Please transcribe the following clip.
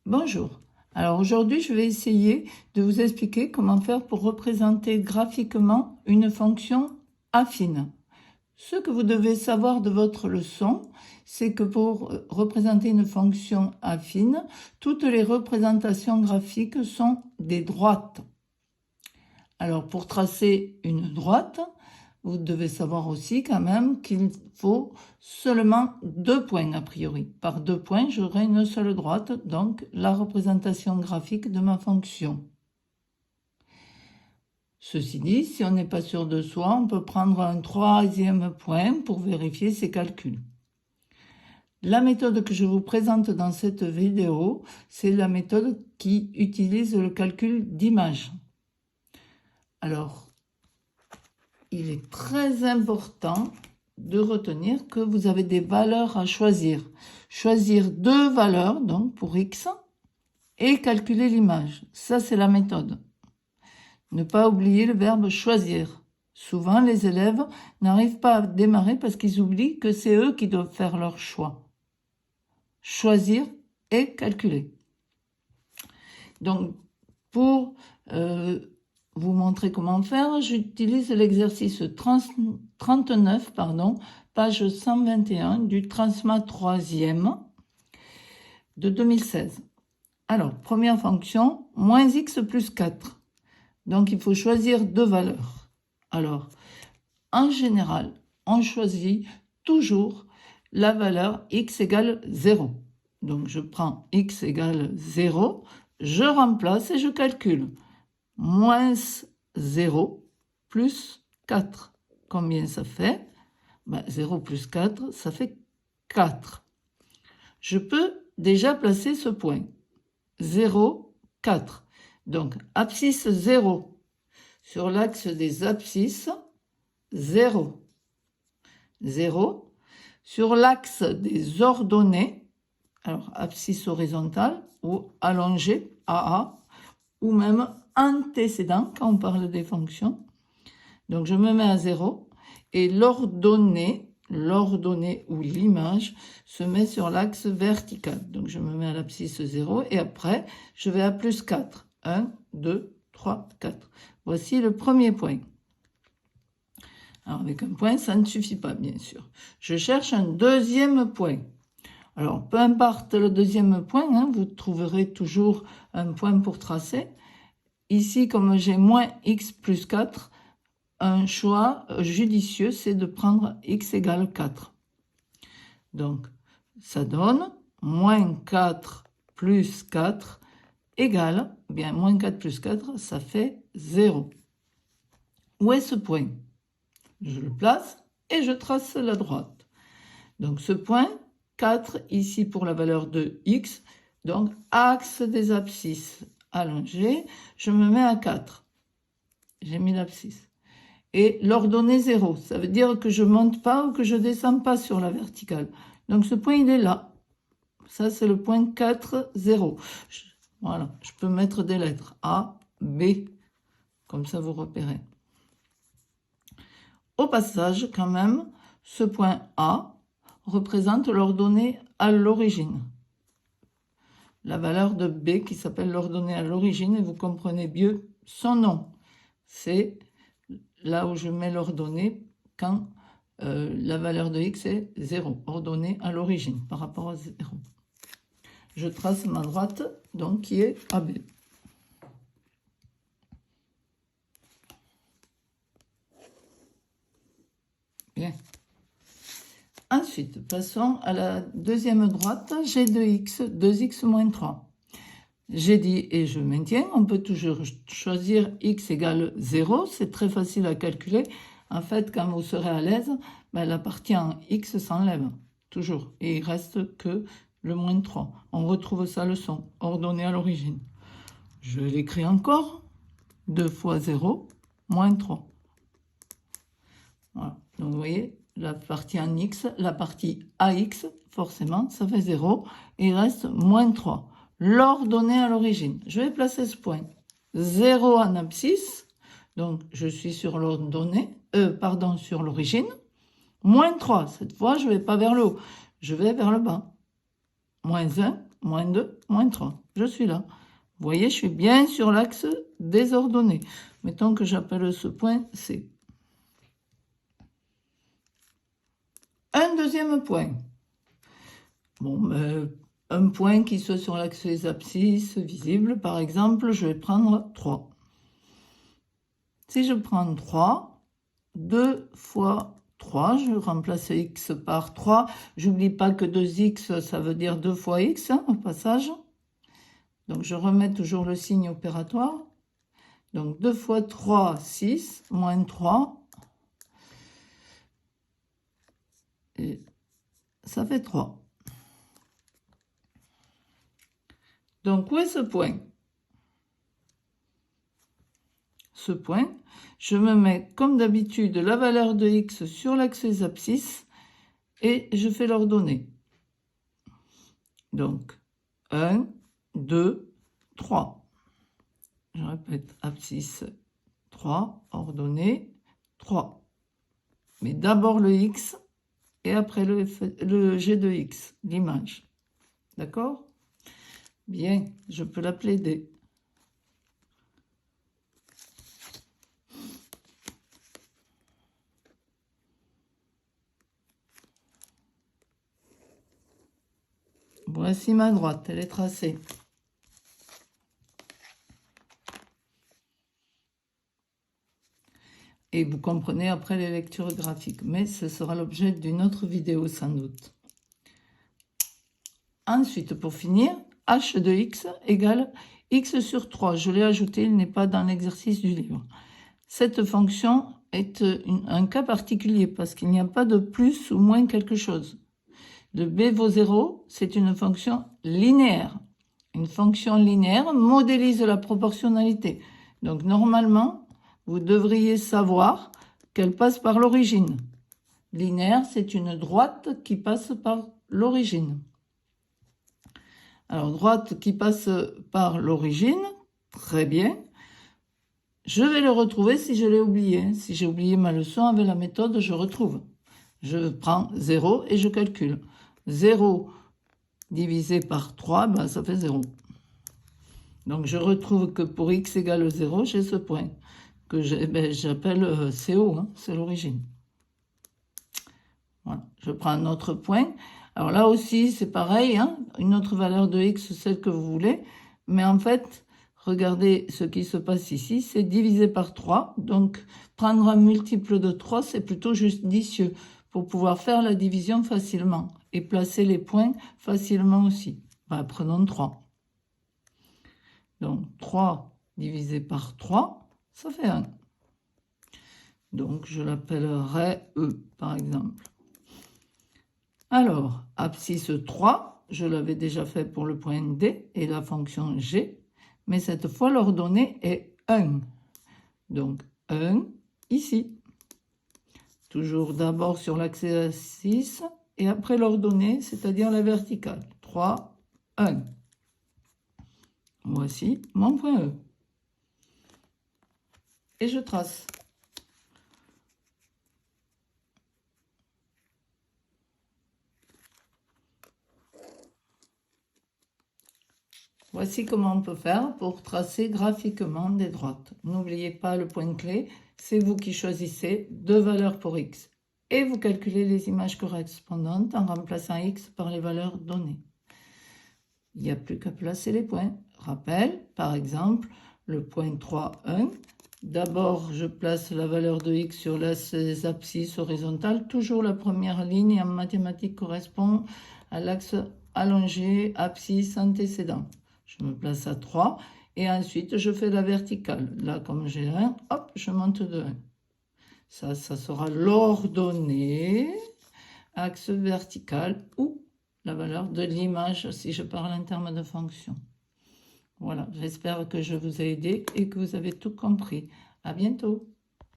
Bonjour. Alors aujourd'hui, je vais essayer de vous expliquer comment faire pour représenter graphiquement une fonction affine. Ce que vous devez savoir de votre leçon, c'est que pour représenter une fonction affine, toutes les représentations graphiques sont des droites. Alors pour tracer une droite, vous devez savoir aussi quand même qu'il faut seulement 2 points a priori. Par 2 points, j'aurai une seule droite, donc la représentation graphique de ma fonction. Ceci dit, si on n'est pas sûr de soi, on peut prendre un 3e point pour vérifier ses calculs. La méthode que je vous présente dans cette vidéo, c'est la méthode qui utilise le calcul d'image. Alors, il est très important de retenir que vous avez des valeurs à choisir. Choisir 2 valeurs, donc pour x, et calculer l'image. Ça, c'est la méthode. Ne pas oublier le verbe choisir. Souvent, les élèves n'arrivent pas à démarrer parce qu'ils oublient que c'est eux qui doivent faire leur choix. Choisir et calculer. Donc, pour vous montrer comment faire, j'utilise l'exercice 39, page 121 du Transmat 3e de 2016. Alors, première fonction, moins x plus 4. Donc, il faut choisir 2 valeurs. Alors, en général, on choisit toujours la valeur x égale 0. Donc, je prends x égale 0, je remplace et je calcule. Moins 0 plus 4. Combien ça fait? 0 plus 4, ça fait 4. Je peux déjà placer ce point. 0, 4. Donc, abscisse 0. Sur l'axe des abscisses, 0. 0. Sur l'axe des ordonnées, alors abscisse horizontale ou allongée, AA, ou même antécédent quand on parle des fonctions. Donc, je me mets à 0 et l'ordonnée ou l'image se met sur l'axe vertical. Donc, je me mets à l'abscisse 0 et après, je vais à plus 4. 1, 2, 3, 4. Voici le premier point. Alors, avec un point, ça ne suffit pas, bien sûr. Je cherche un deuxième point. Alors, peu importe le deuxième point, vous trouverez toujours un point pour tracer. Ici, comme j'ai moins x plus 4, un choix judicieux, c'est de prendre x égale 4. Donc, ça donne moins 4 plus 4 égale, moins 4 plus 4, ça fait 0. Où est ce point? Je le place et je trace la droite. Donc, ce point, 4, ici pour la valeur de x, donc axe des abscisses allongé, je me mets à 4. J'ai mis l'abscisse. Et l'ordonnée 0, ça veut dire que je ne monte pas ou que je ne descends pas sur la verticale. Donc ce point, il est là. Ça, c'est le point 4, 0. Voilà, je peux mettre des lettres A, B, comme ça vous repérez. Au passage, quand même, ce point A représente l'ordonnée à l'origine. La valeur de B qui s'appelle l'ordonnée à l'origine, et vous comprenez mieux son nom. C'est là où je mets l'ordonnée quand la valeur de x est 0, ordonnée à l'origine par rapport à 0. Je trace ma droite, donc qui est AB. Bien. Ensuite, passons à la deuxième droite, j'ai 2x, 2x moins 3. J'ai dit et je maintiens, on peut toujours choisir x égale 0, c'est très facile à calculer. En fait, quand vous serez à l'aise, la partie en x s'enlève, toujours. Et il reste que le moins 3. On retrouve sa leçon, ordonnée à l'origine. Je l'écris encore, 2 fois 0, moins 3. Voilà, donc vous voyez, la partie en x, la partie ax, forcément, ça fait 0, et il reste moins 3. L'ordonnée à l'origine. Je vais placer ce point. 0 en abscisse, donc je suis sur l'ordonnée, sur l'origine. Moins 3, cette fois, je ne vais pas vers le haut, je vais vers le bas. Moins 1, moins 2, moins 3. Je suis là. Vous voyez, je suis bien sur l'axe des ordonnées. Mettons que j'appelle ce point C. Un deuxième point. Bon, un point qui soit sur l'axe des abscisses visible, par exemple, je vais prendre 3. Si je prends 3, 2 fois 3, je remplace x par 3. J'oublie pas que 2x, ça veut dire 2 fois x, hein, au passage. Donc, je remets toujours le signe opératoire. Donc, 2 fois 3, 6, moins 3. Et ça fait 3. Donc, où est ce point? Ce point, je me mets comme d'habitude la valeur de x sur l'axe des abscisses et je fais l'ordonnée. Donc, 1, 2, 3. Je répète, abscisse 3, ordonnée 3. Mais d'abord le x et après le g de x, l'image. D'accord? Bien, je peux l'appeler D. Voici ma droite, elle est tracée. Et vous comprenez après les lectures graphiques, mais ce sera l'objet d'une autre vidéo sans doute. Ensuite, pour finir, h de x égale x sur 3. Je l'ai ajouté, il n'est pas dans l'exercice du livre. Cette fonction est un cas particulier parce qu'il n'y a pas de plus ou moins quelque chose. Le b vaut 0, c'est une fonction linéaire. Une fonction linéaire modélise la proportionnalité. Donc normalement, vous devriez savoir qu'elle passe par l'origine. Linéaire, c'est une droite qui passe par l'origine. Alors, droite qui passe par l'origine, très bien. Je vais le retrouver si je l'ai oublié. Si j'ai oublié ma leçon avec la méthode, je retrouve. Je prends 0 et je calcule. 0 divisé par 3, ben, ça fait 0. Donc, je retrouve que pour x égale 0, j'ai ce point que j'appelle CO, hein, c'est l'origine. Voilà. Je prends un autre point. Alors là aussi, c'est pareil, hein, une autre valeur de x, celle que vous voulez. Mais en fait, regardez ce qui se passe ici, c'est divisé par 3. Donc, prendre un multiple de 3, c'est plutôt judicieux pour pouvoir faire la division facilement et placer les points facilement aussi. Ben, prenons 3. Donc, 3 divisé par 3, ça fait 1. Donc, je l'appellerai E, par exemple. Alors, abscisse 3, je l'avais déjà fait pour le point D et la fonction G, mais cette fois, l'ordonnée est 1. Donc, 1 ici. Toujours d'abord sur l'axe 6 et après l'ordonnée, c'est-à-dire la verticale. 3, 1. Voici mon point E. Et je trace. Voici comment on peut faire pour tracer graphiquement des droites. N'oubliez pas le point clé, c'est vous qui choisissez deux valeurs pour x. Et vous calculez les images correspondantes en remplaçant x par les valeurs données. Il n'y a plus qu'à placer les points. Rappel, par exemple, le point 3, 1. D'abord, je place la valeur de x sur les abscisses horizontales. Toujours la première ligne en mathématiques correspond à l'axe allongé abscisse antécédent. Je me place à 3 et ensuite je fais la verticale. Là, comme j'ai 1, hop, je monte de 1. Ça sera l'ordonnée, axe vertical ou la valeur de l'image si je parle en termes de fonction. Voilà, j'espère que je vous ai aidé et que vous avez tout compris. À bientôt.